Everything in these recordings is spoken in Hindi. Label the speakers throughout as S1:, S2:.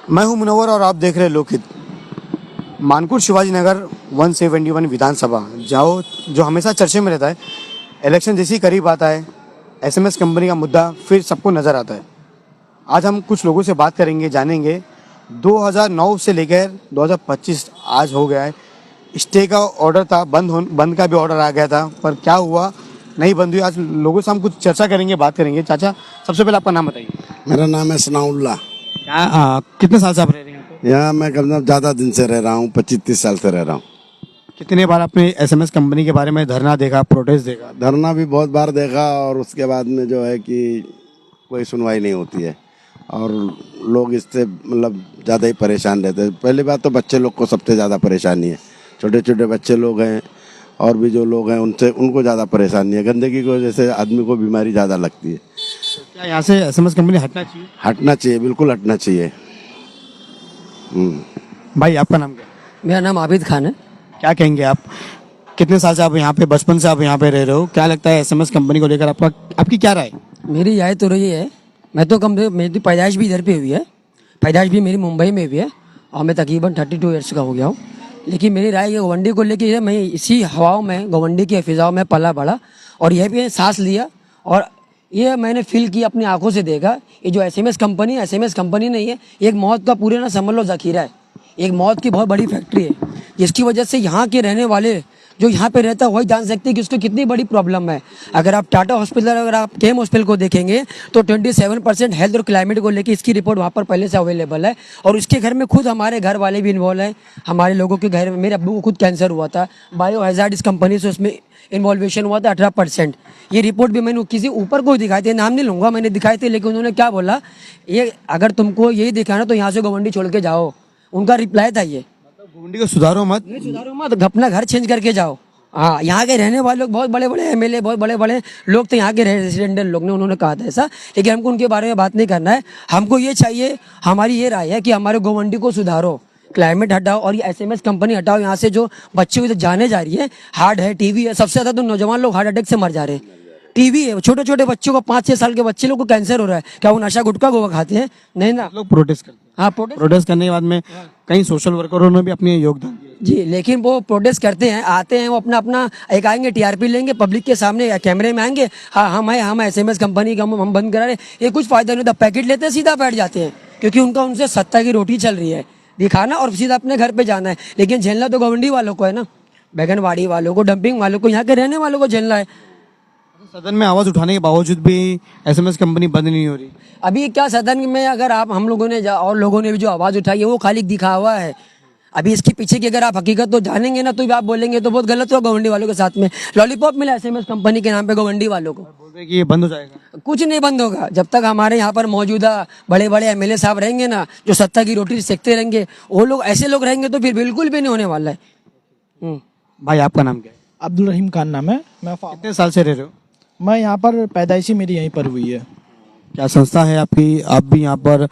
S1: मैं हूं मुनव्वर और आप देख रहे हैं लोकहित। मानकुर शिवाजी नगर 171 विधानसभा जाओ जो हमेशा चर्चे में रहता है। इलेक्शन जैसे ही करीब आता है एसएमएस कंपनी का मुद्दा फिर सबको नज़र आता है। आज हम कुछ लोगों से बात करेंगे, जानेंगे 2009 से लेकर 2025 आज हो गया है। स्टे का ऑर्डर था, बंद का भी ऑर्डर आ गया था, पर क्या हुआ नहीं बंद हुई। आज लोगों से हम कुछ चर्चा करेंगे, बात करेंगे। चाचा, सबसे पहले आपका नाम बताइए।
S2: मेरा नाम है सनाउल्ला।
S1: क्या कितने साल से आप रह रहे हैं?
S2: यहाँ मैं कम से कम ज़्यादा दिन से रह रहा हूँ, 25-30 साल से रह रहा हूँ।
S1: कितने बार आपने एसएमएस कंपनी के बारे में धरना देखा, प्रोटेस्ट देखा?
S2: धरना भी बहुत बार देखा और उसके बाद में जो है कि कोई सुनवाई नहीं होती है और लोग इससे मतलब ज़्यादा ही परेशान रहते हैं। पहली बात तो बच्चे लोग को सबसे ज़्यादा परेशानी है। छोटे छोटे बच्चे लोग हैं और भी जो लोग हैं उनको ज़्यादा परेशानी है। गंदगी की वजह से आदमी को बीमारी ज़्यादा लगती है।
S1: तो क्या यहाँ से एसएमएस कंपनी हटना चाहिए?
S2: हटना चाहिए, बिल्कुल हटना चाहिए।
S1: भाई, आपका नाम क्या है?
S3: मेरा नाम आबिद खान है।
S1: क्या कहेंगे आप? कितने साल से आप यहाँ पे, बचपन से आप यहाँ पे रह रहे हो, क्या लगता है एसएमएस कंपनी को लेकर आपकी क्या राय?
S3: मेरी राय तो रही है, मैं तो मेरी पैदाइश भी इधर पे हुई है। पैदाइश भी मेरी मुंबई में हुई है और मैं तकरीबन 32 ईयर्स का हो गया हूँ। लेकिन मेरी राय ये गोवंडी को लेके, मैं इसी हवाओं में, गोवंडी की फिजाओं में पला बढ़ा और यह भी सांस लिया और ये मैंने फील किया, अपनी आंखों से देखा। ये जो एसएमएस कंपनी नहीं है, एक मौत का पूरे ना समझ लो जखीरा है। एक मौत की बहुत बड़ी फैक्ट्री है जिसकी वजह से यहाँ के रहने वाले जो यहाँ पे रहता है वही जान सकते हैं कि उसको कितनी बड़ी प्रॉब्लम है। अगर आप टाटा हॉस्पिटल, अगर आप केम हॉस्पिटल को देखेंगे तो 27% हेल्थ और क्लाइमेट को लेकर इसकी रिपोर्ट वहाँ पर पहले से अवेलेबल है। और उसके घर में खुद हमारे घर वाले भी इन्वॉल्व हैं। हमारे लोगों के घर में मेरे अब्बू को खुद कैंसर हुआ था। बायो हैजार्ड इस कंपनी से उसमें इन्वॉल्वेशन हुआ था 18%। ये रिपोर्ट भी मैंने किसी ऊपर को दिखाई थी, नाम नहीं लूँगा, मैंने दिखाई थी। लेकिन उन्होंने क्या बोला, ये अगर तुमको यही दिखाना तो यहाँ से गोवंडी छोड़ के जाओ। उनका रिप्लाई था ये,
S1: गोवंडी को सुधारो मत,
S3: अपना घर चेंज करके जाओ। हाँ, यहाँ के रहने वाले लोग, बहुत बड़े बड़े एमएलए, बहुत बड़े बड़े लोग थे यहाँ के रेसिडेंटल लोग ने, उन्होंने कहा था ऐसा। लेकिन हमको उनके बारे में बात नहीं करना है। हमको ये चाहिए, हमारी ये राय है कि हमारे गोवंडी को सुधारो, क्लाइमेट हटाओ और ये एसएमएस कंपनी हटाओ। यहाँ से जो बच्चे को जाने जा रही है, हार्ट है, टीवी है, सबसे ज़्यादा तो नौजवान लोग हार्ट अटैक से मर जा रहे हैं। टीवी है, छोटे छोटे बच्चों को, 5-6 साल के बच्चे लोग को कैंसर हो रहा है। क्या वो नशा गुटखा गोवा खाते हैं? नहीं ना।
S1: लोग प्रोटेस्ट करते हैं।
S3: हाँ,
S1: प्रोटेस्ट करने के बाद में कई सोशल वर्करों ने भी अपने योगदान दिया
S3: जी। लेकिन वो प्रोटेस्ट करते हैं, आते हैं, वो अपना एक आएंगे, टीआरपी लेंगे, पब्लिक के सामने कैमरे में आएंगे, हाँ हम एसएमएस कंपनी का हम बंद करा रहे हैं। ये कुछ फायदा नहीं होता। पैकेट लेते हैं, सीधा बैठ जाते हैं, क्योंकि उनसे सत्ता की रोटी चल रही है, दिखाना और सीधा अपने घर पे जाना है। लेकिन झेलना तो गोवंडी वालों को है ना, बैगनवाड़ी वालों को, डंपिंग वालों को, यहाँ के रहने वालों को झेलना है।
S1: सदन में आवाज उठाने के बावजूद भी एसएमएस कंपनी बंद नहीं हो रही।
S3: अभी क्या सदन में, अगर आप, हम लोगों ने और लोगों ने भी जो आवाज उठाई है वो खाली दिखावा है। अभी इसके पीछे की अगर आप हकीकत तो जानेंगे ना, तो आप बोलेंगे तो बहुत गलत हुआ गोवंडी वालों के साथ में। लॉलीपॉप मिला एसएमएस कंपनी के नाम पे गोवंडी वालों को।
S1: बोल रहे कि ये बंद हो जाएगा।
S3: कुछ नहीं बंद होगा जब तक हमारे यहाँ पर मौजूदा बड़े बड़े एमएलए साहब रहेंगे ना, जो सत्ता की रोटी सेकते रहेंगे, वो लोग ऐसे लोग रहेंगे तो फिर बिल्कुल भी नहीं होने वाला है।
S1: भाई, आपका नाम क्या है?
S4: अब्दुल रहीम खान नाम है।
S1: कितने साल से रह रहे हो?
S4: मैं यहाँ पर पैदाइशी मेरी यहीं पर हुई है।
S1: क्या संस्था है आपकी? आप भी यहाँ पर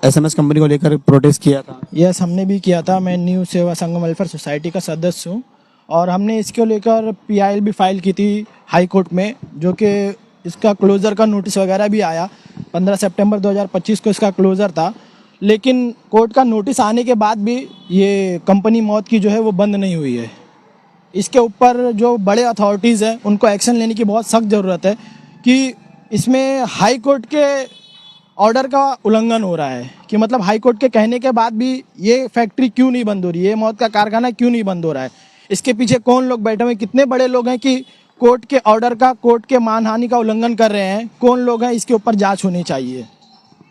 S1: एसएमएस कंपनी को लेकर प्रोटेस्ट किया था?
S4: यस, हमने भी किया था। मैं न्यू सेवा संगम वेलफेयर सोसाइटी का सदस्य हूँ और हमने इसको लेकर पीआईएल भी फाइल की थी हाई कोर्ट में, जो कि इसका क्लोज़र का नोटिस वगैरह भी आया। 15 सितंबर 2025 को इसका क्लोज़र था। लेकिन कोर्ट का नोटिस आने के बाद भी ये कंपनी मौत की जो है वो बंद नहीं हुई है। इसके ऊपर जो बड़े अथॉरिटीज़ हैं उनको एक्शन लेने की बहुत सख्त ज़रूरत है कि इसमें हाई कोर्ट के ऑर्डर का उल्लंघन हो रहा है। कि मतलब हाई कोर्ट के कहने के बाद भी ये फैक्ट्री क्यों नहीं बंद हो रही है, ये मौत का कारखाना क्यों नहीं बंद हो रहा है, इसके पीछे कौन लोग बैठे हुए हैं, कितने बड़े लोग हैं कि कोर्ट के ऑर्डर का, कोर्ट के मानहानि का उल्लंघन कर रहे हैं, कौन लोग हैं, इसके ऊपर जांच होनी चाहिए।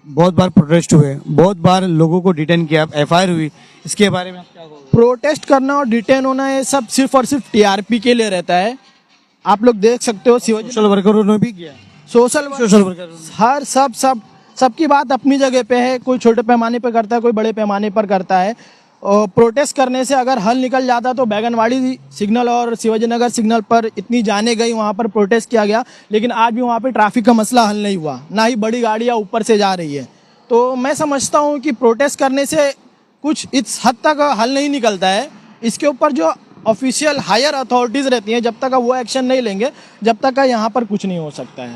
S1: बहुत बार प्रोटेस्ट हुए, बहुत बार लोगों को डिटेन किया, एफआईआर हुई, इसके बारे में आप क्या कहोगे? प्रोटेस्ट
S4: करना और डिटेन होना ये सब सिर्फ और सिर्फ टीआरपी के लिए रहता है। आप लोग देख सकते हो
S1: सोशल वर्करों ने भी किया।
S4: सोशल वर्कर हर सबकी बात अपनी जगह पे है। कोई छोटे पैमाने पर करता है, कोई बड़े पैमाने पर करता है। और प्रोटेस्ट करने से अगर हल निकल जाता तो बैगनवाड़ी सिग्नल और शिवाजी नगर सिग्नल पर इतनी जाने गई, वहाँ पर प्रोटेस्ट किया गया, लेकिन आज भी वहाँ पे ट्रैफिक का मसला हल नहीं हुआ, ना ही बड़ी गाड़ियाँ ऊपर से जा रही है। तो मैं समझता हूँ कि प्रोटेस्ट करने से कुछ इस हद तक हल नहीं निकलता है। इसके ऊपर जो ऑफिशियल हायर अथॉरिटीज़ रहती हैं, जब तक वो एक्शन नहीं लेंगे, जब तक यहाँ पर कुछ नहीं हो सकता है।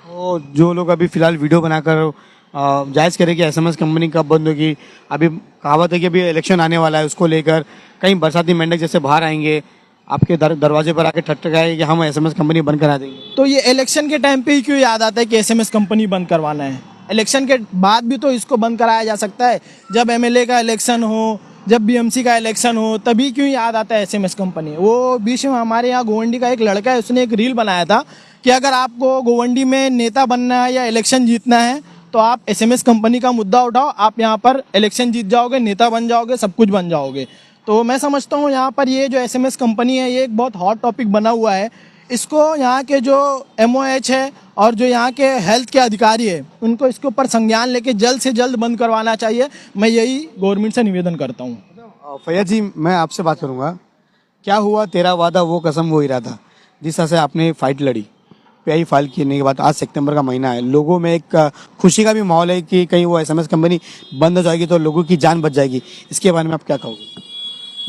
S1: तो जो लोग अभी फिलहाल वीडियो बनाकर जायज़ करे कि एसएमएस कंपनी कब बंद होगी। अभी कहावत है कि अभी इलेक्शन आने वाला है, उसको लेकर कहीं बरसाती मेंढक जैसे बाहर आएंगे, आपके दरवाजे पर आके ठटकाएंगे कि हम एसएमएस कंपनी बंद करा देंगे।
S4: तो ये इलेक्शन के टाइम पे ही क्यों याद आता है कि एसएमएस कंपनी बंद करवाना है? इलेक्शन के बाद भी तो इसको बंद कराया जा सकता है। जब एमएलए का इलेक्शन हो, जब बीएमसी का इलेक्शन हो, तभी क्यों याद आता है एसएमएस कंपनी? वो बीच में हमारे यहाँ गोवंडी का एक लड़का है, उसने एक रील बनाया था कि अगर आपको गोवंडी में नेता बनना है या इलेक्शन जीतना है तो आप एसएमएस कंपनी का मुद्दा उठाओ, आप यहाँ पर इलेक्शन जीत जाओगे, नेता बन जाओगे, सब कुछ बन जाओगे। तो मैं समझता हूँ यहाँ पर ये जो एसएमएस कंपनी है ये एक बहुत हॉट टॉपिक बना हुआ है। इसको यहाँ के जो एमओएच है और जो यहाँ के हेल्थ के अधिकारी है उनको इसके ऊपर संज्ञान लेके जल्द से जल्द बंद करवाना चाहिए। मैं यही गवर्नमेंट से निवेदन करता हूँ।
S1: फैयद जी, मैं आपसे बात करूंगा, क्या हुआ तेरा वादा वो कसम वो इरादा, जिस तरह से आपने फाइट लड़ी, पीआई फाइल करने के बाद आज सितंबर का महीना है, लोगों में एक खुशी का भी माहौल है कि कहीं वो एसएमएस कंपनी बंद हो जाएगी तो लोगों की जान बच जाएगी, इसके बारे में आप क्या कहोगे?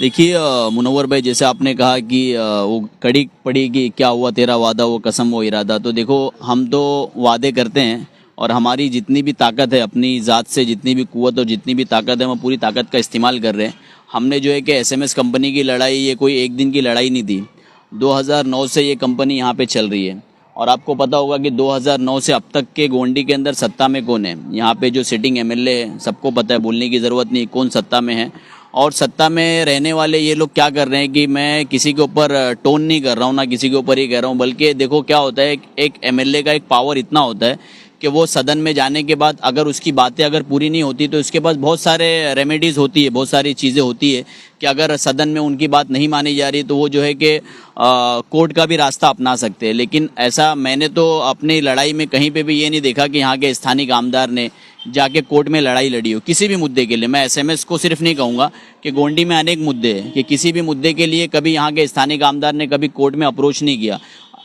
S5: देखिए मुनव्वर भाई, जैसे आपने कहा कि वो कड़ी पड़ी कि क्या हुआ तेरा वादा वो कसम वो इरादा, तो देखो हम तो वादे करते हैं और हमारी जितनी भी ताकत है, अपनी ज़ात से जितनी भी कुव्वत और जितनी भी ताकत है, हम पूरी ताकत का इस्तेमाल कर रहे हैं। हमने जो है कि एसएमएस कंपनी की लड़ाई ये कोई एक दिन की लड़ाई नहीं थी। 2009 से ये कंपनी यहाँ पे चल रही है और आपको पता होगा कि 2009 से अब तक के गोंडी के अंदर सत्ता में कौन है। यहाँ पे जो सिटिंग एमएलए है सबको पता है, बोलने की ज़रूरत नहीं कौन सत्ता में है। और सत्ता में रहने वाले ये लोग क्या कर रहे हैं कि मैं किसी के ऊपर टोन नहीं कर रहा हूँ, ना किसी के ऊपर ही कह रहा हूँ, बल्कि देखो क्या होता है, एक एमएलए का एक पावर इतना होता है कि वो सदन में जाने के बाद अगर उसकी बातें अगर पूरी नहीं होती तो उसके पास बहुत सारे रेमेडीज़ होती है, बहुत सारी चीज़ें होती है कि अगर सदन में उनकी बात नहीं मानी जा रही तो वो जो है कि कोर्ट का भी रास्ता अपना सकते हैं। लेकिन ऐसा मैंने तो अपनी लड़ाई में कहीं पे भी ये नहीं देखा कि यहाँ के स्थानीय आमदार ने जाके कोर्ट में लड़ाई लड़ी हो किसी भी मुद्दे के लिए। मैं एसएमएस को सिर्फ नहीं कहूँगा कि गोंडी में अनेक मुद्दे हैं कि किसी भी मुद्दे के लिए कभी यहाँ के स्थानीय आमदार ने कभी कोर्ट में अप्रोच नहीं किया।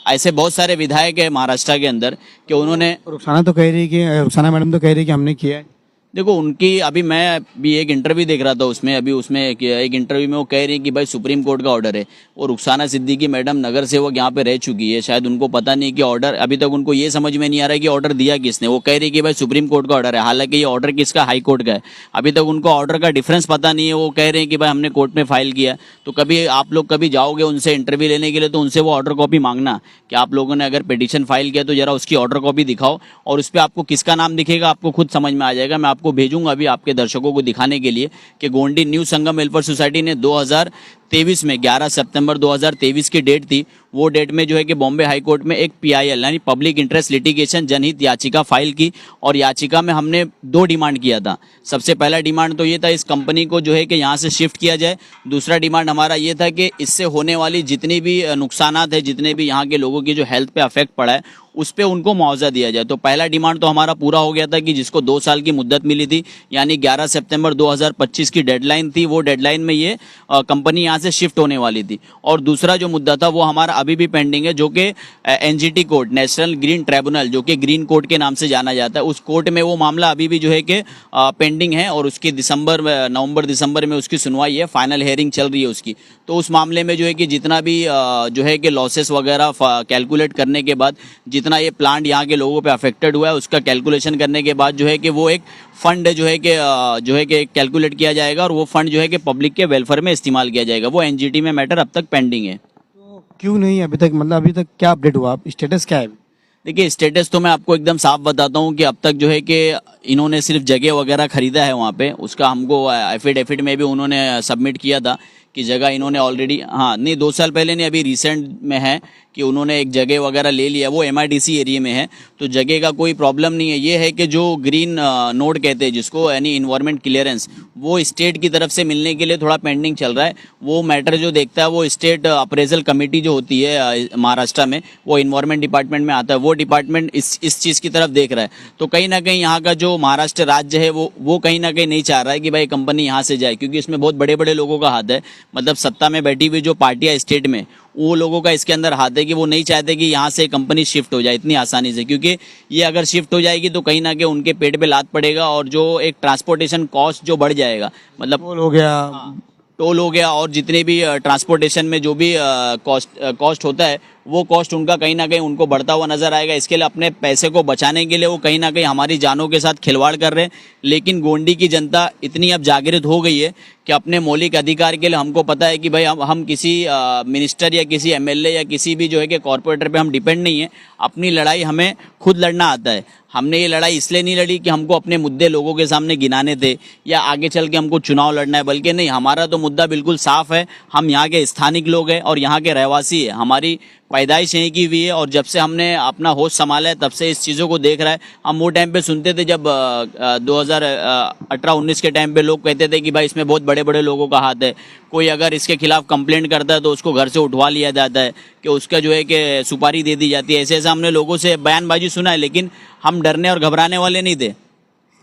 S5: ऐसे बहुत सारे विधायक है महाराष्ट्र के अंदर कि उन्होंने
S1: रुखसाना मैडम तो कह रही है कि हमने किया है।
S5: देखो उनकी, अभी मैं भी एक इंटरव्यू देख रहा था उसमें, अभी उसमें एक इंटरव्यू में वो कह रही है कि भाई सुप्रीम कोर्ट का ऑर्डर है। वो रुखसाना सिद्दीकी मैडम नगर सेवक यहाँ पे रह चुकी है, शायद उनको पता नहीं कि ऑर्डर, अभी तक उनको ये समझ में नहीं आ रहा है कि ऑर्डर दिया किसने। वो कह रही है कि भाई सुप्रीम कोर्ट का ऑर्डर है, हालांकि ये ऑर्डर किसका, हाई कोर्ट का है। अभी तक उनको ऑर्डर का डिफरेंस पता नहीं है। वो कह रहे हैं कि भाई हमने कोर्ट में फाइल किया। तो कभी आप लोग कभी जाओगे उनसे इंटरव्यू लेने के लिए तो उनसे वो ऑर्डर कॉपी मांगना कि आप लोगों ने अगर पिटीशन फाइल किया तो जरा उसकी ऑर्डर कॉपी दिखाओ, और उस पर आपको किसका नाम दिखेगा आपको खुद समझ में आ जाएगा। मैं आपको भेजूंगा अभी आपके दर्शकों को दिखाने के लिए कि गोंडी न्यू संगम वेलफेयर सोसाइटी ने 2023 में 11 सितंबर 2023 की डेट थी, वो डेट में जो है कि बॉम्बे हाई कोर्ट में एक पीआईएल यानी पब्लिक इंटरेस्ट लिटिगेशन जनहित याचिका फाइल की। और याचिका में हमने 2 डिमांड किया था। सबसे पहला डिमांड तो ये था इस कंपनी को जो है कि यहाँ से शिफ्ट किया जाए। दूसरा डिमांड हमारा ये था कि इससे होने वाली जितनी भी नुकसानात है, जितने भी यहाँ के लोगों की जो हेल्थ पे अफेक्ट पड़ा है, उस पर उनको मुआवजा दिया जाए। तो पहला डिमांड तो हमारा पूरा हो गया था कि जिसको 2 साल की मुद्दत मिली थी, यानी 11 सितंबर 2025 की डेडलाइन थी, वो डेडलाइन में ये कंपनी यहाँ से शिफ्ट होने वाली थी। और दूसरा जो मुद्दा था वो हमारा अभी भी पेंडिंग है, जो कि NGT court, national green tribunal, जो कि ग्रीन कोर्ट के नाम से जाना जाता है, उस कोर्ट में वो मामला अभी भी जो है कि पेंडिंग है और उसकी नवंबर दिसंबर में उसकी सुनवाई है, फाइनल हेयरिंग चल रही है उसकी। तो उस मामले में जो है कि जितना भी जो है कि लॉसेस वगैरह कैलकुलेट करने के बाद, जितना ये प्लांट यहाँ के लोगों पे अफेक्टेड हुआ है उसका कैलकुलेशन करने के बाद जो है कि वो एक फंड जो है कि कैलकुलेट किया जाएगा और वो फंड जो है कि पब्लिक के वेलफेयर में इस्तेमाल किया जाएगा। वो एनजीटी में मैटर अब तक पेंडिंग है।
S1: तो क्यों नहीं अभी तक, मतलब अभी तक क्या अपडेट हुआ, स्टेटस क्या है?
S5: देखिए स्टेटस तो मैं आपको एकदम साफ बताता हूँ कि अब तक जो है कि इन्होंने सिर्फ जगह वगैरह खरीदा है वहाँ पे, उसका हमको एफिडेविट में भी उन्होंने सबमिट किया था कि जगह इन्होंने ऑलरेडी, हाँ नहीं 2 साल पहले नहीं, अभी रिसेंट में है कि उन्होंने एक जगह वगैरह ले लिया, वो एमआईडीसी एरिया में है, तो जगह का कोई प्रॉब्लम नहीं है। ये है कि जो ग्रीन नोड कहते हैं जिसको, यानी इन्वायरमेंट क्लियरेंस, वो स्टेट की तरफ से मिलने के लिए थोड़ा पेंडिंग चल रहा है। वो मैटर जो देखता है वो स्टेट अप्रेजल कमेटी जो होती है महाराष्ट्र में, वो इन्वायरमेंट डिपार्टमेंट में आता है, वो डिपार्टमेंट इस चीज़ की तरफ देख रहा है। तो कहीं ना कहीं यहाँ का जो महाराष्ट्र राज्य है वो कहीं ना कहीं नहीं चाह रहा है कि भाई कंपनी यहाँ से जाए, क्योंकि इसमें बहुत बड़े बड़े लोगों का हाथ है। मतलब सत्ता में बैठी हुई जो पार्टियां स्टेट में, वो लोगों का इसके अंदर हाथ है कि वो नहीं चाहते कि यहाँ से कंपनी शिफ्ट हो जाए इतनी आसानी से, क्योंकि ये अगर शिफ्ट हो जाएगी तो कहीं ना कहीं उनके पेट पे लात पड़ेगा और जो एक ट्रांसपोर्टेशन कॉस्ट जो बढ़ जाएगा, मतलब
S1: टोल हो गया
S5: और जितने भी ट्रांसपोर्टेशन में जो भी कॉस्ट होता है वो कॉस्ट उनका कहीं ना कहीं उनको बढ़ता हुआ नजर आएगा। इसके लिए अपने पैसे को बचाने के लिए वो कहीं ना कहीं हमारी जानों के साथ खिलवाड़ कर रहे हैं। लेकिन गोंडी की जनता इतनी अब जागृत हो गई है कि अपने मौलिक अधिकार के लिए हमको पता है कि भाई हम किसी मिनिस्टर या किसी एमएलए या किसी भी जो है कि कॉरपोरेटर पे हम डिपेंड नहीं है। अपनी लड़ाई हमें खुद लड़ना आता है। हमने ये लड़ाई इसलिए नहीं लड़ी कि हमको अपने मुद्दे लोगों के सामने गिनाने थे या आगे चल के हमको चुनाव लड़ना है, बल्कि नहीं, हमारा तो मुद्दा बिल्कुल साफ है। हम यहाँ के स्थानिक लोग हैं और यहाँ के रहवासी है। हमारी पैदाइश यहीं की हुई है और जब से हमने अपना होश संभाला है तब से इस चीज़ों को देख रहा है। हम वो टाइम पे सुनते थे जब 2018-19 के टाइम पे लोग कहते थे कि भाई इसमें बहुत बड़े बड़े लोगों का हाथ है। कोई अगर इसके खिलाफ कंप्लेंट करता है तो उसको घर से उठवा लिया जाता है, कि उसका जो है कि सुपारी दे दी जाती है। ऐसे ऐसे हमने लोगों से बयानबाजी सुना है, लेकिन हम डरने और घबराने वाले नहीं थे।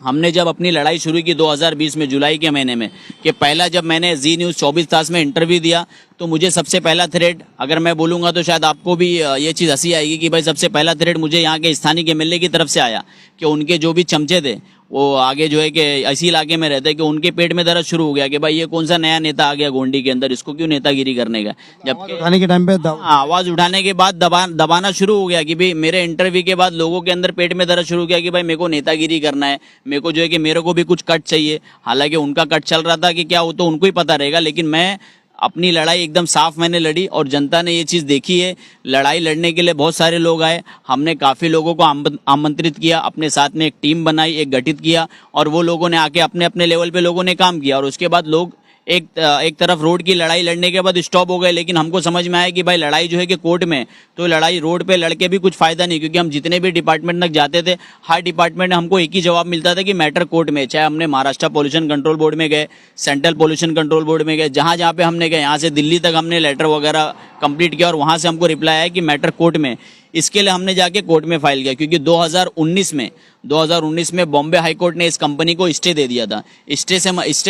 S5: हमने जब अपनी लड़ाई शुरू की 2020 में जुलाई के महीने में, कि पहला जब मैंने जी न्यूज़ 24 तास में इंटरव्यू दिया तो मुझे सबसे पहला थ्रेट, अगर मैं बोलूँगा तो शायद आपको भी ये चीज़ हंसी आएगी कि भाई सबसे पहला थ्रेट मुझे यहाँ के स्थानीय एमएलए की तरफ से आया कि उनके जो भी चमचे थे वो आगे जो है कि इसी इलाके में रहते हैं, कि उनके पेट में दर्द शुरू हो गया कि भाई ये कौन सा नया नेता आ गया गोंडी के अंदर, इसको क्यों नेतागिरी करने का। जबकि
S1: उठाने के टाइम पे
S5: आवाज उठाने के बाद दबाना शुरू हो गया कि भाई मेरे इंटरव्यू के बाद लोगों के अंदर पेट में दर्द शुरू हो गया कि भाई मेरे को नेतागिरी करना है, मेरे को जो है कि मेरे को भी कुछ कट चाहिए। हालांकि उनका कट चल रहा था कि क्या, वो तो उनको ही पता रहेगा, लेकिन मैं अपनी लड़ाई एकदम साफ मैंने लड़ी और जनता ने ये चीज़ देखी है। लड़ाई लड़ने के लिए बहुत सारे लोग आए, हमने काफ़ी लोगों को आमंत्रित किया, अपने साथ में एक टीम बनाई, एक गठित किया और वो लोगों ने आके अपने अपने लेवल पे लोगों ने काम किया। और उसके बाद लोग एक तरफ रोड की लड़ाई लड़ने के बाद स्टॉप हो गए। लेकिन हमको समझ में आया कि भाई लड़ाई जो है कि कोर्ट में, तो लड़ाई रोड पे लड़के भी कुछ फायदा नहीं, क्योंकि हम जितने भी डिपार्टमेंट तक जाते थे हर डिपार्टमेंट में हमको एक ही जवाब मिलता था कि मैटर कोर्ट में। चाहे हमने महाराष्ट्र पॉल्यूशन कंट्रोल बोर्ड में गए, सेंट्रल पॉल्यूशन कंट्रोल बोर्ड में गए, जहाँ जहाँ पे हमने गए, यहाँ से दिल्ली तक हमने लेटर वगैरह कंप्लीट किया और वहाँ से हमको रिप्लाई आया कि मैटर कोर्ट में। इसके लिए हमने जाके कोर्ट में फाइल किया, क्योंकि 2019 में बॉम्बे हाई कोर्ट ने इस कंपनी को स्टे दे दिया था। स्टे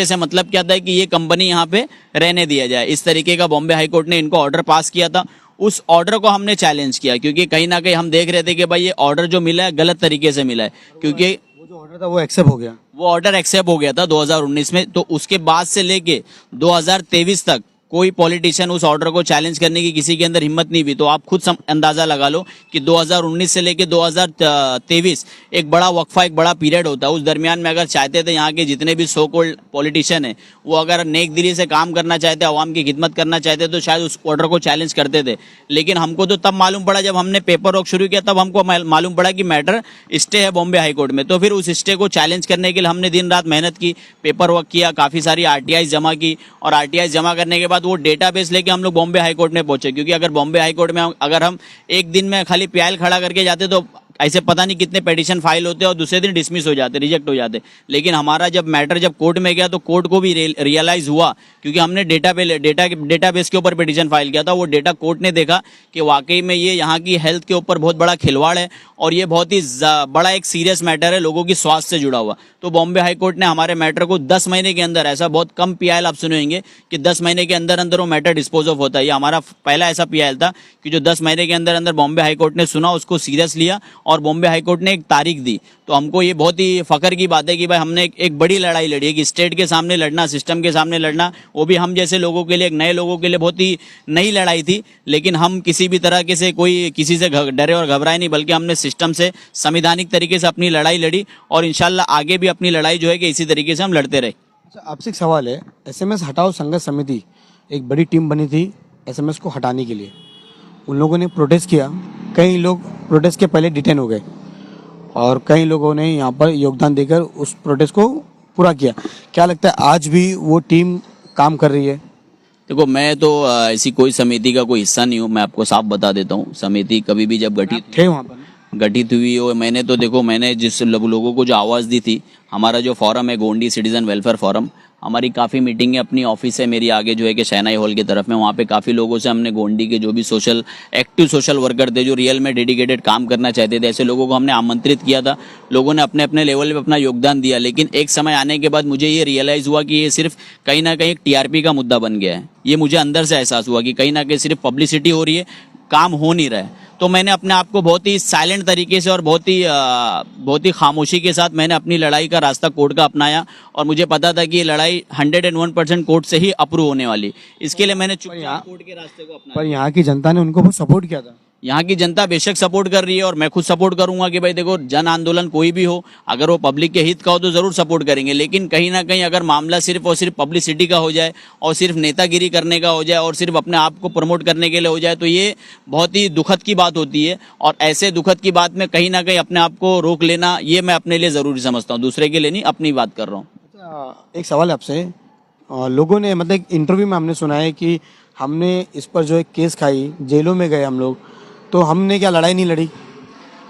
S5: से मतलब क्या था कि ये कंपनी यहाँ पे रहने दिया जाए, इस तरीके का बॉम्बे हाई कोर्ट ने इनको ऑर्डर पास किया था। उस ऑर्डर को हमने चैलेंज किया, क्योंकि कहीं ना कहीं हम देख रहे थे कि भाई ये ऑर्डर जो मिला है गलत तरीके से मिला है, क्योंकि
S1: वो जो ऑर्डर था वो एक्सेप्ट हो गया।
S5: वो ऑर्डर एक्सेप्ट हो गया था 2019 में। तो उसके बाद से लेके 2023 तक कोई पॉलिटिशियन उस ऑर्डर को चैलेंज करने की किसी के अंदर हिम्मत नहीं हुई। तो आप खुद अंदाजा लगा लो कि 2019 से लेके 2023 एक बड़ा वक्फा, एक बड़ा पीरियड होता है। उस दरमियान में अगर चाहते थे यहाँ के जितने भी सो कॉल्ड पॉलिटिशियन है वो अगर नेक दिली से काम करना चाहते, आवाम की खिदमत करना चाहते, तो शायद उस ऑर्डर को चैलेंज करते थे। लेकिन हमको तो तब मालूम पड़ा जब हमने पेपर वर्क शुरू किया, तब हमको मालूम पड़ा कि मैटर स्टे है बॉम्बे हाई कोर्ट में। तो फिर उस स्टे को चैलेंज करने के लिए हमने दिन रात मेहनत की, पेपर वर्क किया, काफ़ी सारी आरटीआई जमा की और आरटीआई जमा करने के बाद वो डेटाबेस लेके हम लोग बॉम्बे हाई कोर्ट में पहुंचे। क्योंकि अगर बॉम्बे हाई कोर्ट में अगर हम एक दिन में खाली पीआईएल खड़ा करके जाते तो ऐसे पता नहीं कितने पिटीशन फाइल होते और दूसरे दिन डिसमिस हो जाते, रिजेक्ट हो जाते। लेकिन हमारा जब मैटर जब कोर्ट में गया तो कोर्ट को भी रियलाइज हुआ, क्योंकि हमने डेटाबेस के ऊपर पिटीशन फाइल किया था। वो डेटा कोर्ट ने देखा कि वाकई में ये यहाँ की हेल्थ के ऊपर बहुत बड़ा खिलवाड़ है और ये बहुत ही बड़ा एक सीरियस मैटर है, लोगों की स्वास्थ्य से जुड़ा हुआ। तो बॉम्बे हाई कोर्ट ने हमारे मैटर को 10 महीने के अंदर, ऐसा बहुत कम पीआईएल आप सुने होंगे कि 10 महीने के अंदर अंदर वो मैटर डिस्पोज ऑफ होता है। ये हमारा पहला ऐसा पीआईएल था कि जो 10 महीने के अंदर अंदर बॉम्बे हाई कोर्ट ने सुना, उसको सीरियस लिया और बॉम्बे हाई कोर्ट ने एक तारीख दी। तो हमको ये बहुत ही फख्र की बात है कि भाई हमने एक बड़ी लड़ाई लड़ी है, कि स्टेट के सामने लड़ना, सिस्टम के सामने लड़ना, वो भी हम जैसे लोगों के लिए, एक नए लोगों के लिए बहुत ही नई लड़ाई थी। लेकिन हम किसी भी तरह के से कोई किसी से डरे और घबराए नहीं, बल्कि हमने सिस्टम से संवैधानिक तरीके से अपनी लड़ाई लड़ी और इंशाल्लाह आगे भी अपनी लड़ाई जो है कि इसी तरीके से हम लड़ते रहे।
S1: अच्छा, आपसे एक सवाल है, एसएमएस हटाओ संघर्ष समिति एक बड़ी टीम बनी थी एसएमएस को हटाने के लिए। उन लोगों ने प्रोटेस्ट किया, कई लोग प्रोटेस्ट के पहले डिटेन हो गए और कई लोगों ने यहाँ पर योगदान देकर उस प्रोटेस्ट को पूरा किया। क्या लगता है आज भी वो टीम काम कर रही है?
S5: देखो, मैं तो ऐसी कोई समिति का कोई हिस्सा नहीं हूँ। मैं आपको साफ बता देता हूँ, समिति कभी भी जब
S1: थे वहाँ पर
S5: गठित हुई हो, मैंने तो देखो, मैंने जिस लोगों को जो आवाज़ दी थी, हमारा जो फोरम है गोंडी सिटीजन वेलफेयर फोरम, हमारी काफ़ी मीटिंगें, अपनी ऑफिस है मेरी आगे जो है कि शहनाई हॉल की तरफ में, वहाँ पे काफ़ी लोगों से हमने गोंडी के जो भी एक्टिव सोशल वर्कर थे, जो रियल में डेडिकेटेड काम करना चाहते थे, ऐसे लोगों को हमने आमंत्रित किया था। लोगों ने अपने अपने लेवल पे अपना योगदान दिया। लेकिन एक समय आने के बाद मुझे ये रियलाइज़ हुआ कि ये सिर्फ कहीं ना कहीं एक टीआरपी का मुद्दा बन गया है। ये मुझे अंदर से एहसास हुआ कि कहीं ना कहीं सिर्फ पब्लिसिटी हो रही है, काम हो नहीं रहा है। तो मैंने अपने आप को बहुत ही साइलेंट तरीके से और बहुत ही खामोशी के साथ मैंने अपनी लड़ाई का रास्ता कोर्ट का अपनाया और मुझे पता था कि ये लड़ाई 101% कोर्ट से ही अप्रूव होने वाली। इसके लिए मैंने चुपचाप कोर्ट के रास्ते को अपनाया।
S1: पर यहाँ की जनता ने उनको बहुत सपोर्ट किया था।
S5: यहाँ की जनता बेशक सपोर्ट कर रही है और मैं खुद सपोर्ट करूंगा कि भाई देखो, जन आंदोलन कोई भी हो, अगर वो पब्लिक के हित का हो तो जरूर सपोर्ट करेंगे, लेकिन कहीं ना कहीं अगर मामला सिर्फ और सिर्फ पब्लिसिटी का हो जाए और सिर्फ नेतागिरी करने का हो जाए और सिर्फ अपने आप को प्रमोट करने के लिए हो जाए तो ये बहुत ही दुखद की बात होती है। और ऐसे दुखद की बात में कहीं ना कहीं अपने आप को रोक लेना, ये मैं अपने लिए ज़रूरी समझता हूँ, दूसरे के लिए नहीं, अपनी बात कर रहा हूँ।
S1: एक सवाल है आपसे, लोगों ने मतलब एक इंटरव्यू में हमने सुना है कि हमने इस पर जो एक केस खाई, जेलों में गए हम लोग, तो हमने क्या लड़ाई नहीं लड़ी?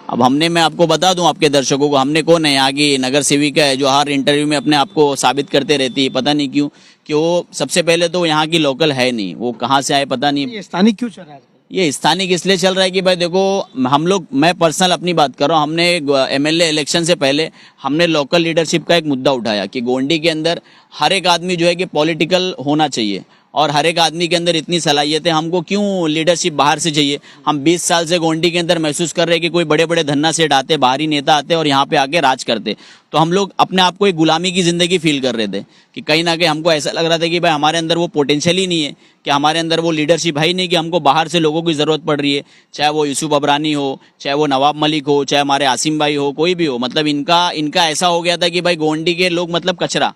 S5: अब मैं आपको बता दूं आपके दर्शकों को, हमने कौन है, यहाँ की नगर सेविका है जो हर इंटरव्यू में अपने आप को साबित करते रहती है। पता नहीं क्यों कि वो सबसे पहले तो यहाँ की लोकल है नहीं, वो कहाँ से आए पता नहीं।
S1: ये स्थानिक क्यों चल रहा है?
S5: ये स्थानिक इसलिए चल रहा है कि भाई देखो, हम लोग, मैं पर्सनल अपनी बात कर रहा हूँ, हमने एमएलए इलेक्शन से पहले हमने लोकल लीडरशिप का एक मुद्दा उठाया कि गोंडी के अंदर हर एक आदमी जो है कि पॉलिटिकल होना चाहिए और हर एक आदमी के अंदर इतनी सलाहियत है, हमको क्यों लीडरशिप बाहर से चाहिए। हम 20 साल से गोंडी के अंदर महसूस कर रहे हैं कि कोई बड़े बड़े धन्ना सेठ आते, बाहरी नेता आते और यहाँ पे आके राज करते, तो हम लोग अपने आप को एक गुलामी की जिंदगी फील कर रहे थे कि कहीं ना कहीं हमको ऐसा लग रहा था कि भाई हमारे अंदर वो पोटेंशियल ही नहीं है, कि हमारे अंदर वो लीडरशिप है ही नहीं, कि हमको बाहर से लोगों की ज़रूरत पड़ रही है, चाहे वो यूसुफ अबरानी हो, चाहे वो नवाब मलिक हो, चाहे हमारे आसिम भाई हो, कोई भी हो। मतलब इनका ऐसा हो गया था कि भाई गोंडी के लोग मतलब कचरा,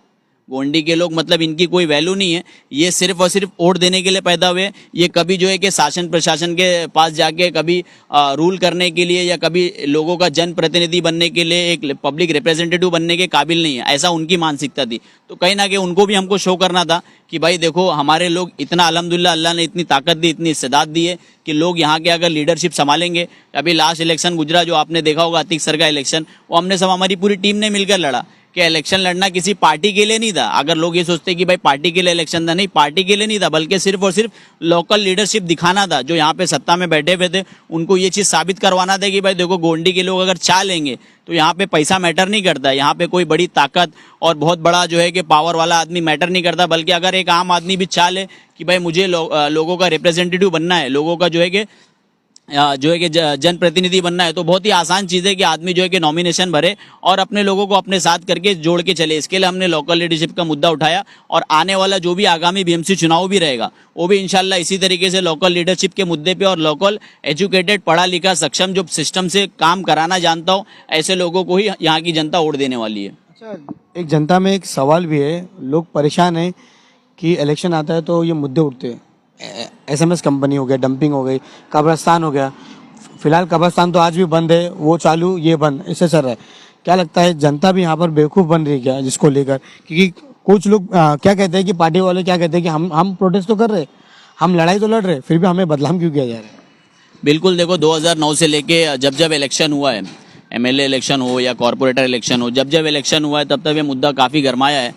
S5: गोंडी के लोग मतलब इनकी कोई वैल्यू नहीं है, ये सिर्फ और सिर्फ वोट देने के लिए पैदा हुए। ये कभी जो है कि शासन प्रशासन के पास जाके कभी रूल करने के लिए या कभी लोगों का जन प्रतिनिधि बनने के लिए, एक पब्लिक रिप्रेजेंटेटिव बनने के काबिल नहीं है, ऐसा उनकी मानसिकता थी। तो कहीं ना कहीं उनको भी हमको शो करना था कि भाई देखो, हमारे लोग इतना, अल्हम्दुलिल्लाह अल्लाह ने इतनी ताकत दी, इतनी इस्तेदाद दी है कि लोग यहाँ के अगर लीडरशिप संभालेंगे। अभी लास्ट इलेक्शन गुजरा जो आपने देखा होगा, अतीक सर का इलेक्शन, वो हमने सब, हमारी पूरी टीम ने मिलकर लड़ा कि इलेक्शन लड़ना किसी पार्टी के लिए नहीं था। अगर लोग ये सोचते कि भाई पार्टी के लिए इलेक्शन था, नहीं, पार्टी के लिए नहीं था, बल्कि सिर्फ और सिर्फ लोकल लीडरशिप दिखाना था। जो यहाँ पे सत्ता में बैठे हुए थे उनको ये चीज़ साबित करवाना था कि भाई देखो, गोंडी के लोग अगर चाह लेंगे तो यहाँ पे पैसा मैटर नहीं करता, यहाँ पे कोई बड़ी ताकत और बहुत बड़ा जो है कि पावर वाला आदमी मैटर नहीं करता, बल्कि अगर एक आम आदमी भी चाह ले कि भाई मुझे लोगों का रिप्रेजेंटेटिव बनना है, लोगों का जो है कि जनप्रतिनिधि बनना है, तो बहुत ही आसान चीज़ है कि आदमी जो है कि नॉमिनेशन भरे और अपने लोगों को अपने साथ करके जोड़ के चले। इसके लिए हमने लोकल लीडरशिप का मुद्दा उठाया और आने वाला जो भी आगामी बीएमसी चुनाव भी रहेगा वो भी इंशाल्लाह इसी तरीके से लोकल लीडरशिप के मुद्दे पे और लोकल एजुकेटेड, पढ़ा लिखा, सक्षम, जो सिस्टम से काम कराना जानता हो, ऐसे लोगों को ही यहाँ की जनता वोट देने वाली है।
S1: अच्छा, एक जनता में एक सवाल भी है, लोग परेशान हैं कि इलेक्शन आता है तो ये मुद्दे उठते हैं, एसएमएस कंपनी हो गया, डंपिंग हो गई, कब्रिस्तान हो गया। फिलहाल कब्रिस्तान तो आज भी बंद है, वो चालू ये बंद, इससे चल रहा है। क्या लगता है जनता भी यहाँ पर बेवकूफ़ बन रही है क्या जिसको लेकर? क्योंकि कुछ लोग क्या कहते हैं कि पार्टी वाले क्या कहते हैं कि हम प्रोटेस्ट तो कर रहे, हम लड़ाई तो लड़ रहे, फिर भी हमें बदनाम क्यों किया जा रहा है?
S5: बिल्कुल, देखो 2009 से लेके जब इलेक्शन हुआ है, एमएलए इलेक्शन हो या कॉरपोरेटर इलेक्शन हो, जब इलेक्शन हुआ है तब ये मुद्दा काफ़ी गरमाया है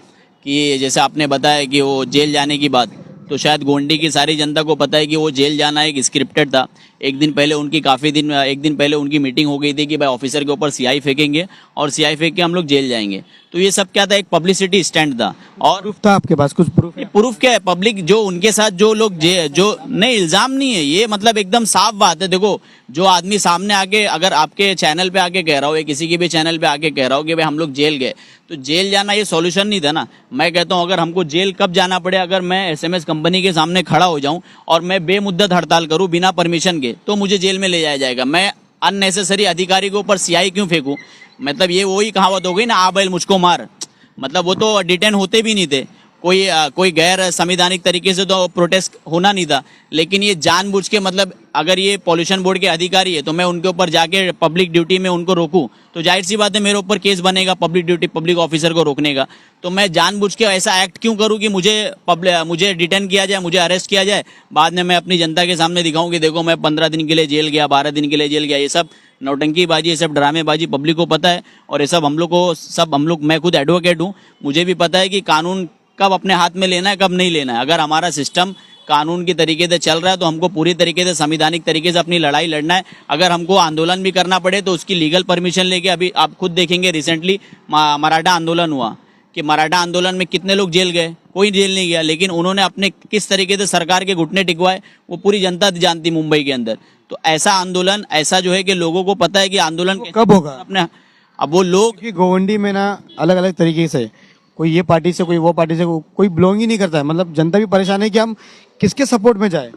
S5: कि जैसे आपने बताया कि वो जेल जाने की बात, तो शायद गोंडी की सारी जनता को पता है कि वो जेल जाना एक स्क्रिप्टेड था। एक दिन पहले उनकी मीटिंग हो गई थी कि भाई ऑफिसर के ऊपर सीआई फेंकेंगे और सीआई फेंक के हम लोग जेल जाएंगे। तो ये सब क्या था, एक पब्लिसिटी स्टैंड था। और
S1: प्रूफ था आपके पास? कुछ प्रूफ है?
S5: प्रूफ क्या है? पब्लिक जो उनके साथ जो लोग जो नहीं, इल्जाम नहीं है ये, मतलब एकदम साफ बात है। देखो, जो आदमी सामने आके अगर आपके चैनल पे आके कह रहा हो या किसी के भी चैनल पे आके कह रहा हो कि भाई हम लोग जेल गए, तो जेल जाना ये सॉल्यूशन नहीं था ना। मैं कहता हूँ अगर हमको जेल कब जाना पड़े, अगर मैं एसएमएस कंपनी के सामने खड़ा हो जाऊं और मैं बेमुद्दत हड़ताल करूं बिना परमिशन के, तो मुझे जेल में ले जाया जाएगा। मैं अननेसेसरी अधिकारी के ऊपर सीआई क्यों फेंकूं? मतलब ये वही कहावत हो गई ना, आ बैल मुझको मार। मतलब वो तो डिटेन होते भी नहीं थे, कोई गैर संवैधानिक तरीके से तो प्रोटेस्ट होना नहीं था, लेकिन ये जानबूझ के, मतलब अगर ये पॉल्यूशन बोर्ड के अधिकारी है तो मैं उनके ऊपर जाके पब्लिक ड्यूटी में उनको रोकूं, तो जाहिर सी बात है मेरे ऊपर केस बनेगा पब्लिक ऑफिसर को रोकने का। तो मैं जानबूझ के ऐसा एक्ट क्यों करूं कि मुझे डिटेन किया जाए, मुझे अरेस्ट किया जाए, बाद में मैं अपनी जनता के सामने दिखाऊं कि देखो मैं 15 दिन के लिए जेल गया, 12 दिन के लिए जेल गया। ये सब नौटंकीबाजी, ये सब ड्रामेबाजी पब्लिक को पता है और ये सब हम लोग मैं खुद एडवोकेट हूँ, मुझे भी पता है कि कानून कब अपने हाथ में लेना है, कब नहीं लेना है। अगर हमारा सिस्टम कानून की तरीके से चल रहा है तो हमको पूरी तरीके से संवैधानिक तरीके से अपनी लड़ाई लड़ना है। अगर हमको आंदोलन भी करना पड़े तो उसकी लीगल परमिशन लेके, अभी आप खुद देखेंगे रिसेंटली मराठा आंदोलन हुआ कि मराठा आंदोलन में कितने लोग जेल गए, कोई जेल नहीं गया, लेकिन उन्होंने अपने किस तरीके से सरकार के घुटने टिकवाए वो पूरी जनता जानती मुंबई के अंदर। तो ऐसा आंदोलन, ऐसा जो है कि लोगों को पता है कि आंदोलन
S1: कब होगा?
S5: अपने अब वो लोग
S1: क्योंकि गोवंडी में ना अलग अलग तरीके से कोई ये पार्टी से कोई वो पार्टी से कोई बिलोंग ही नहीं करता है, मतलब जनता भी परेशान है कि हम किसके सपोर्ट में जाए।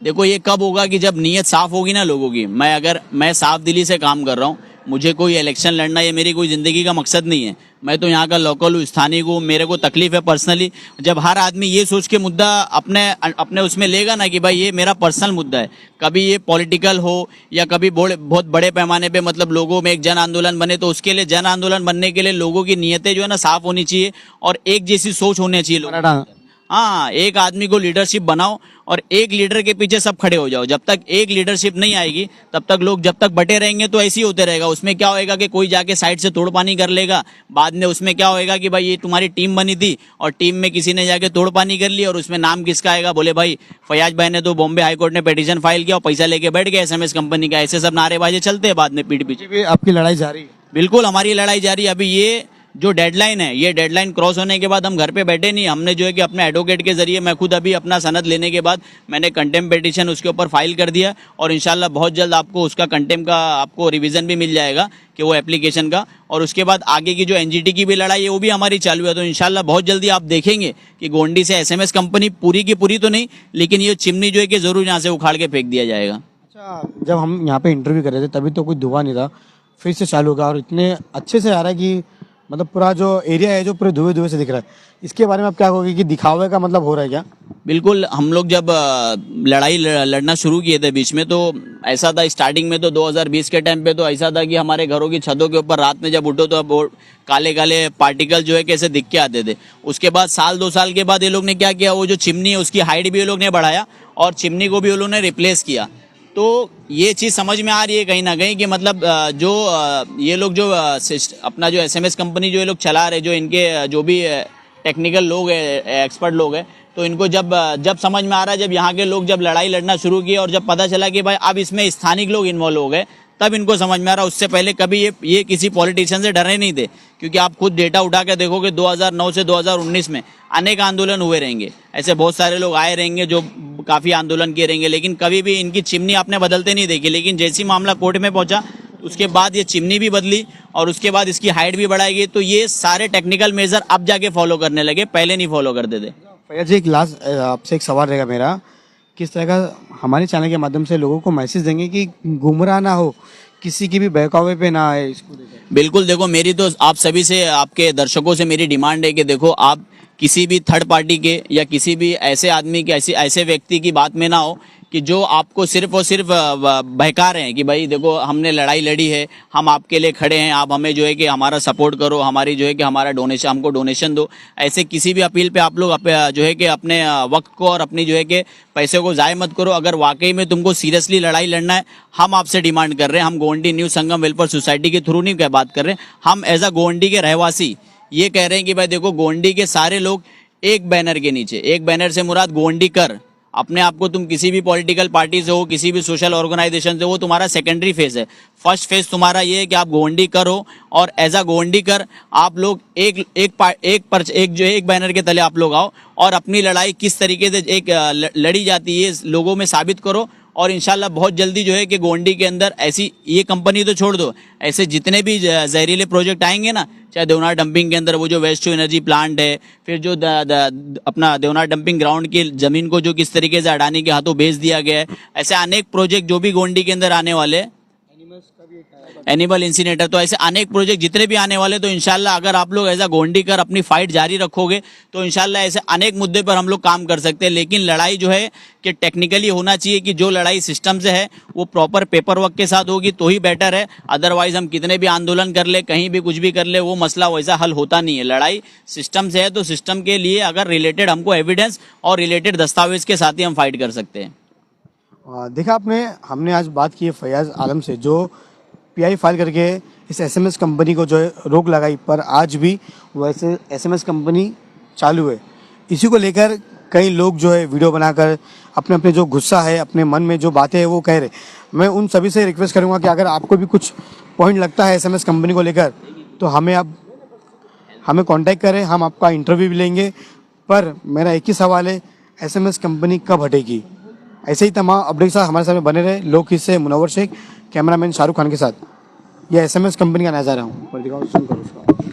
S5: देखो ये कब होगा कि जब नीयत साफ होगी ना लोगों की। मैं साफ दिली से काम कर रहा हूँ, मुझे कोई इलेक्शन लड़ना ये मेरी कोई ज़िंदगी का मकसद नहीं है। मैं तो यहाँ का लोकल हूँ, स्थानीय हूँ, मेरे को तकलीफ है पर्सनली। जब हर आदमी ये सोच के मुद्दा अपने उसमें लेगा ना कि भाई ये मेरा पर्सनल मुद्दा है, कभी ये पॉलिटिकल हो या कभी बहुत बड़े पैमाने पे मतलब लोगों में एक जन आंदोलन बने, तो उसके लिए जन आंदोलन बनने के लिए लोगों की नीयतें जो है ना साफ होनी चाहिए और एक जैसी सोच होनी चाहिए लोगों की। हाँ, एक आदमी को लीडरशिप बनाओ और एक लीडर के पीछे सब खड़े हो जाओ। जब तक एक लीडरशिप नहीं आएगी तब तक लोग जब तक बटे रहेंगे तो ऐसे ही होते रहेगा। उसमें क्या होएगा कि कोई जाके साइड से तोड़पानी कर लेगा, बाद में उसमें क्या होएगा कि भाई ये तुम्हारी टीम बनी थी और टीम में किसी ने जाके तोड़पानी कर ली और उसमें नाम किसका आएगा, बोले भाई फयाज भाई ने तो बॉम्बे हाईकोर्ट ने पिटीशन फाइल किया और पैसा लेके बैठ गए SMS कंपनी का। ऐसे सब नारेबाजी चलते हैं बाद में पीठ पीछे।
S1: भी आपकी लड़ाई जारी है?
S5: बिल्कुल हमारी लड़ाई जारी है। अभी ये जो डेडलाइन है, ये डेडलाइन क्रॉस होने के बाद हम घर पे बैठे नहीं। हमने जो है कि अपने एडवोकेट के जरिए, मैं खुद अभी अपना सनद लेने के बाद मैंने कंटेम्प्ट पिटीशन उसके ऊपर फाइल कर दिया और इंशाल्लाह बहुत जल्द आपको उसका कंटेम्प्ट का आपको रिवीजन भी मिल जाएगा कि वो एप्लीकेशन का। और उसके बाद आगे की जो NGT की भी लड़ाई है वो भी हमारी चालू है। तो इंशाल्लाह बहुत जल्दी आप देखेंगे कि गोंडी से SMS कंपनी पूरी की पूरी तो नहीं, लेकिन ये चिमनी जो है कि जरूर यहाँ से उखाड़ के फेंक दिया जाएगा।
S1: अच्छा, जब हम यहाँ पे इंटरव्यू कर रहे थे तभी तो कोई धुआं नहीं था, फिर से चालू होगा और इतने अच्छे से आ रहा है कि मतलब पूरा जो एरिया है जो पूरे धुएं धुएं से दिख रहा है। इसके बारे में आप क्या कहोगे कि दिखावे का मतलब हो रहा है क्या?
S5: बिल्कुल, हम लोग जब लड़ाई लड़ना शुरू किए थे बीच में तो ऐसा था, स्टार्टिंग में तो 2020 के टाइम पे तो ऐसा था कि हमारे घरों की छतों के ऊपर रात में जब उठो तो अब काले काले पार्टिकल जो है कैसे दिख के आते थे। उसके बाद साल 2 साल के बाद ये लोग ने क्या किया, वो जो चिमनी है उसकी हाइट भी ये लोग ने बढ़ाया और चिमनी को भी वो लोग ने रिप्लेस किया। तो ये चीज़ समझ में आ रही है कहीं ना कहीं कि मतलब जो ये लोग जो अपना जो SMS कंपनी जो ये लोग चला रहे, जो इनके जो भी टेक्निकल लोग हैं, एक्सपर्ट लोग हैं, तो इनको जब समझ में आ रहा है, जब यहाँ के लोग जब लड़ाई लड़ना शुरू किए और जब पता चला कि भाई अब इसमें स्थानिक लोग इन्वॉल्व हो गए, तब इनको समझ में आ रहा। उससे पहले कभी ये किसी पॉलिटिशियन से डरे नहीं थे, क्योंकि आप खुद डेटा उठा के देखोगे 2009 से 2019 में अनेक आंदोलन हुए रहेंगे। ऐसे बहुत सारे लोग आए रहेंगे जो काफ़ी आंदोलन किए रहेंगे, लेकिन कभी भी इनकी चिमनी आपने बदलते नहीं देखी। लेकिन जैसी मामला कोर्ट में पहुंचा उसके बाद ये चिमनी भी बदली और उसके बाद इसकी हाइट भी बढ़ाई गई। तो ये सारे टेक्निकल मेजर अब जाके फॉलो करने लगे, पहले नहीं फॉलो करते थे।
S1: फैयाज जी, एक लास्ट आपसे एक सवाल रहेगा मेरा, किस तरह का हमारे चैनल के माध्यम से लोगों को मैसेज देंगे कि गुमराह ना हो, किसी की भी बहकावे पे ना आए इसको देखो?
S5: बिल्कुल, देखो मेरी तो आप सभी से, आपके दर्शकों से मेरी डिमांड है कि देखो आप किसी भी थर्ड पार्टी के या किसी भी ऐसे आदमी के ऐसे व्यक्ति की बात में ना हो कि जो आपको सिर्फ और सिर्फ बहका रहे हैं कि भाई देखो हमने लड़ाई लड़ी है, हम आपके लिए खड़े हैं, आप हमें जो है कि हमारा सपोर्ट करो, हमारी जो है कि हमारा डोनेशन, हमको डोनेशन दो। ऐसे किसी भी अपील पे आप लोग जो है कि अपने वक्त को और अपनी जो है कि पैसे को ज़ाय मत करो। अगर वाकई में तुमको सीरियसली लड़ाई लड़ना है, हम आपसे डिमांड कर रहे हैं, हम गोवंडी न्यू संगम वेलफेयर सोसाइटी के थ्रू नहीं बात कर रहे हैं, हम एज अ गोवंडी के रहवासी ये कह रहे हैं कि भाई देखो गोवंडी के सारे लोग एक बैनर के नीचे, एक बैनर से मुराद गोवंडी कर, अपने आप को तुम किसी भी पॉलिटिकल पार्टी से हो, किसी भी सोशल ऑर्गेनाइजेशन से हो, तुम्हारा सेकेंडरी फेज है। फर्स्ट फेज तुम्हारा ये है कि आप गोवंडी कर हो और एज अ गोवंडी कर आप लोग एक बैनर के तले आप लोग आओ और अपनी लड़ाई किस तरीके से एक लड़ी जाती है लोगों में साबित करो। और इंशाल्लाह बहुत जल्दी जो है कि गोवंडी के अंदर ऐसी, ये कंपनी तो छोड़ दो, ऐसे जितने भी जहरीले प्रोजेक्ट आएंगे ना, चाहे देवनार डंपिंग के अंदर वो जो वेस्ट टू एनर्जी प्लांट है, फिर जो अपना देवनार डंपिंग ग्राउंड की ज़मीन को जो किस तरीके से अडानी के हाथों बेच दिया गया है, ऐसे अनेक प्रोजेक्ट जो भी गोवंडी के अंदर आने वाले, एनिमल इंसिनेटर, तो ऐसे अनेक प्रोजेक्ट जितने भी आने वाले, तो इंशाल्लाह अगर आप लोग ऐसा गोवंडी कर अपनी फाइट जारी रखोगे तो इंशाल्लाह ऐसे अनेक मुद्दे पर हम लोग काम कर सकते हैं। लेकिन लड़ाई जो है कि टेक्निकली होना चाहिए, कि जो लड़ाई सिस्टम से है वो प्रॉपर पेपर वर्क के साथ होगी तो ही बेटर है। अदरवाइज हम कितने भी आंदोलन कर ले, कहीं भी कुछ भी कर ले, वो मसला वैसा हल होता नहीं है। लड़ाई सिस्टम से है तो सिस्टम के लिए अगर रिलेटेड हमको एविडेंस और रिलेटेड दस्तावेज के साथ ही हम फाइट कर सकते हैं।
S1: देखा आपने, हमने आज बात की है फैयाज आलम से, जो PI फाइल करके इस SMS कंपनी को जो है रोक लगाई, पर आज भी वैसे SMS कंपनी चालू है। इसी को लेकर कई लोग जो है वीडियो बनाकर अपने अपने जो गुस्सा है, अपने मन में जो बातें हैं वो कह रहे। मैं उन सभी से रिक्वेस्ट करूंगा कि अगर आपको भी कुछ पॉइंट लगता है SMS कंपनी को लेकर तो हमें कांटेक्ट करें, हम आपका इंटरव्यू भी लेंगे, पर मेरा एक ही सवाल है, एसएमएस कंपनी कब हटेगी? ऐसे ही तमाम अपडेट साथ हमारे सामने बने रहे। लोग इससे मुनव्वर शेख, कैमरामैन शाहरुख खान के साथ। यह एसएमएस कंपनी का नज़ारा हूँ पर दिखाओ, सुन करो उसका।